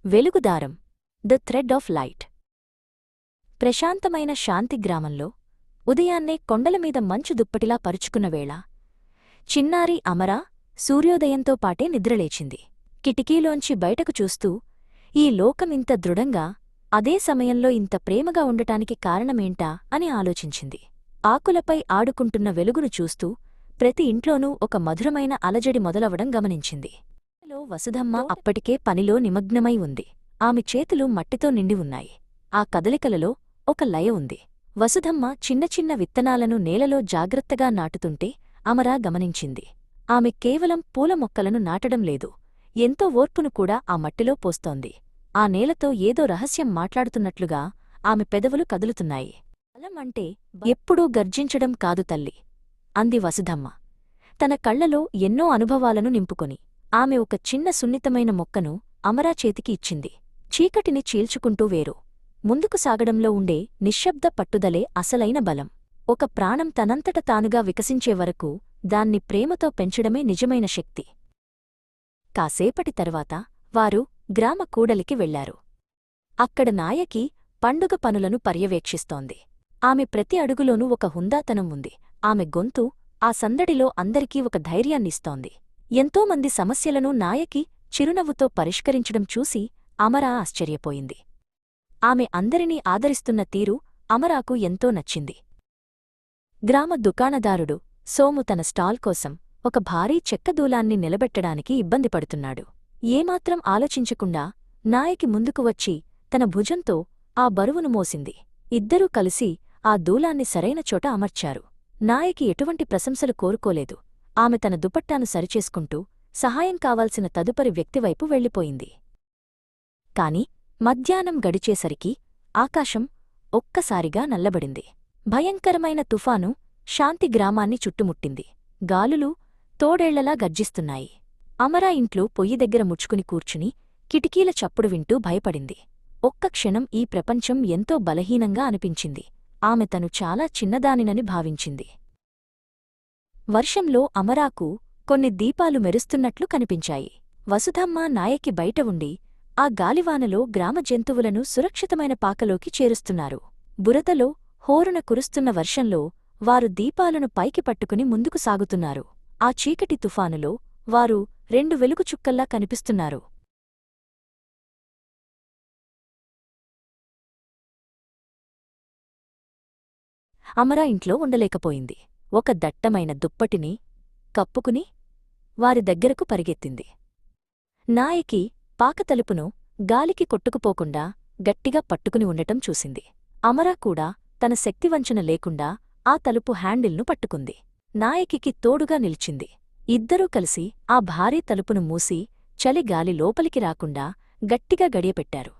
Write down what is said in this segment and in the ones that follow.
వెలుగుదారం the thread of light. ప్రశాంతమైన శాంతి గ్రామంలో ఉదయాన్నే కొండలమీద మంచు దుప్పటిలా పరుచుకున్న వేళ చిన్నారి అమర సూర్యోదయంతో పాటే నిద్రలేచింది. కిటికీలోంచి బయటకు చూస్తూ ఈ లోకమింత దృఢంగా అదే సమయంలో ఇంత ప్రేమగా ఉండటానికి కారణమేంటా అని ఆలోచించింది. ఆకులపై ఆడుకుంటున్న వెలుగును చూస్తూ ప్రతి ఇంట్లోనూ ఒక మధురమైన అలజడి మొదలవడం గమనించింది. వసుధమ్మ అప్పటికే పనిలో నిమగ్నమై ఉంది. ఆమె చేతులు మట్టితో నిండి ఉన్నాయి. ఆ కదలికలలో ఒక లయ ఉంది. వసుధమ్మ చిన్న చిన్న విత్తనాలను నేలలో జాగ్రత్తగా నాటుతుంటే అమరా గమనించింది. ఆమె కేవలం పూల మొక్కలను నాటడం లేదు, ఎంతో ఓర్పును కూడా ఆ మట్టిలో పోస్తోంది. ఆ నేలతో ఏదో రహస్యం మాట్లాడుతున్నట్లుగా ఆమె పెదవులు కదులుతున్నాయి. బలం అంటే ఎప్పుడూ గర్జించడం కాదు తల్లి, అంది వసుధమ్మ తన కళ్లలో ఎన్నో అనుభవాలను నింపుకొని. ఆమె ఒక చిన్న సున్నితమైన మొక్కను అమరా చేతికి ఇచ్చింది. చీకటిని చీల్చుకుంటూ వేరు ముందుకు సాగడంలో ఉండే నిశ్శబ్ద పట్టుదలే అసలైన బలం. ఒక ప్రాణం తనంతట తానుగా వికసించే వరకు దాన్ని ప్రేమతో పెంచడమే నిజమైన శక్తి. కాసేపటి తరువాత వారు గ్రామ కూడలికి వెళ్లారు. అక్కడ నాయకి పండుగ పనులను పర్యవేక్షిస్తోంది. ఆమె ప్రతి అడుగులోనూ ఒక హుందాతనం ఉంది. ఆమె గొంతు ఆ సందడిలో అందరికీ ఒక ధైర్యాన్నిస్తోంది. ఎంతోమంది సమస్యలను నాయకి చిరునవ్వుతో పరిష్కరించడం చూసి అమరా ఆశ్చర్యపోయింది. ఆమె అందరినీ ఆదరిస్తున్న తీరు అమరాకు ఎంతో నచ్చింది. గ్రామ దుకాణదారుడు సోము తన స్టాల్ కోసం ఒక భారీ చెక్కదూలాన్ని నిలబెట్టడానికి ఇబ్బందిపడుతున్నాడు. ఏమాత్రం ఆలోచించకుండా నాయకి ముందుకు వచ్చి తన భుజంతో ఆ బరువును మోసింది. ఇద్దరూ కలిసి ఆ దూలాన్ని సరైన చోట అమర్చారు. నాయకి ఎటువంటి ప్రశంసలు కోరుకోలేదు. ఆమె తన దుపట్టాను సరిచేసుకుంటూ సహాయం కావాల్సిన తదుపరి వ్యక్తివైపు వెళ్ళిపోయింది. కాని మధ్యాహ్నం గడిచేసరికి ఆకాశం ఒక్కసారిగా నల్లబడింది. భయంకరమైన తుఫాను శాంతి గ్రామాన్ని చుట్టుముట్టింది. గాలులు తోడేళ్లలా గర్జిస్తున్నాయి. అమరా ఇంట్లో పొయ్యి దగ్గర ముచ్చుకుని కూర్చుని కిటికీల చప్పుడు వింటూ భయపడింది. ఒక్క క్షణం ఈ ప్రపంచం ఎంతో బలహీనంగా అనిపించింది. ఆమె తను చాలా చిన్నదానినని భావించింది. వర్షంలో అమరాకు కొన్ని దీపాలు మెరుస్తున్నట్లు కనిపించాయి. వసుధమ్మ నాయకి బయట ఉండి ఆ గాలివానలో గ్రామ జంతువులను సురక్షితమైన పాకలోకి చేరుస్తున్నారు. బురదలో హోరున కురుస్తున్న వర్షంలో వారు దీపాలను పైకి పట్టుకుని ముందుకు సాగుతున్నారు. ఆ చీకటి తుఫానులో వారు రెండు వెలుగుచుక్కల్లా కనిపిస్తున్నారు. అమరా ఇంట్లో ఉండలేకపోయింది. ఒక దట్టమైన దుప్పటిని కప్పుకుని వారి దగ్గరకు పరిగెత్తింది. నాయకి పాకతలుపును గాలికి కొట్టుకుపోకుండా గట్టిగా పట్టుకుని ఉండటం చూసింది. అమరా కూడా తన శక్తివంచన లేకుండా ఆ తలుపు హ్యాండిల్ను పట్టుకుంది. నాయకికి తోడుగా నిల్చింది. ఇద్దరూ కలిసి ఆ భారీ తలుపును మూసి చలి గాలి లోపలికి రాకుండా గట్టిగా గడియపెట్టారు.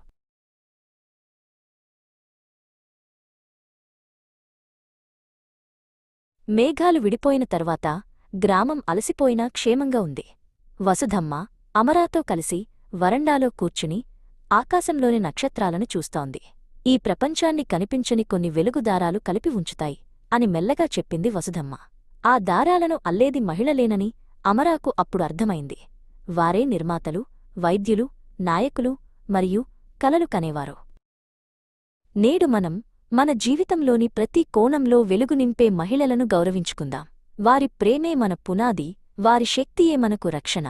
మేఘాలు విడిపోయిన తర్వాత గ్రామం అలసిపోయినా క్షేమంగా ఉంది. వసుధమ్మ అమరాతో కలిసి వరండాలో కూర్చుని ఆకాశంలోని నక్షత్రాలను చూస్తోంది. ఈ ప్రపంచాన్ని కనిపించని కొన్ని వెలుగుదారాలు కలిపి ఉంచుతాయి అని మెల్లగా చెప్పింది వసుధమ్మ. ఆ దారాలను అల్లేది మహిళలేనని అమరాకు అప్పుడు అర్థమైంది. వారే నిర్మాతలు, వైద్యులు, నాయకులు మరియు కలలు కనేవారు. నేడు మనం మన జీవితంలోని ప్రతి కోణంలో వెలుగు నింపే మహిళలను గౌరవించుకుందాం. వారి ప్రేమే మన పునాది, వారి శక్తియే మనకు రక్షణ.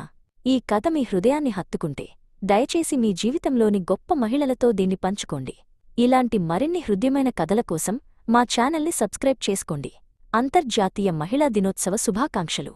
ఈ కథ మీ హృదయాన్ని హత్తుకుంటే దయచేసి మీ జీవితంలోని గొప్ప మహిళలతో దీన్ని పంచుకోండి. ఇలాంటి మరిన్ని హృద్యమైన కథల కోసం మా ఛానల్ని సబ్స్క్రైబ్ చేసుకోండి. అంతర్జాతీయ మహిళా దినోత్సవ శుభాకాంక్షలు.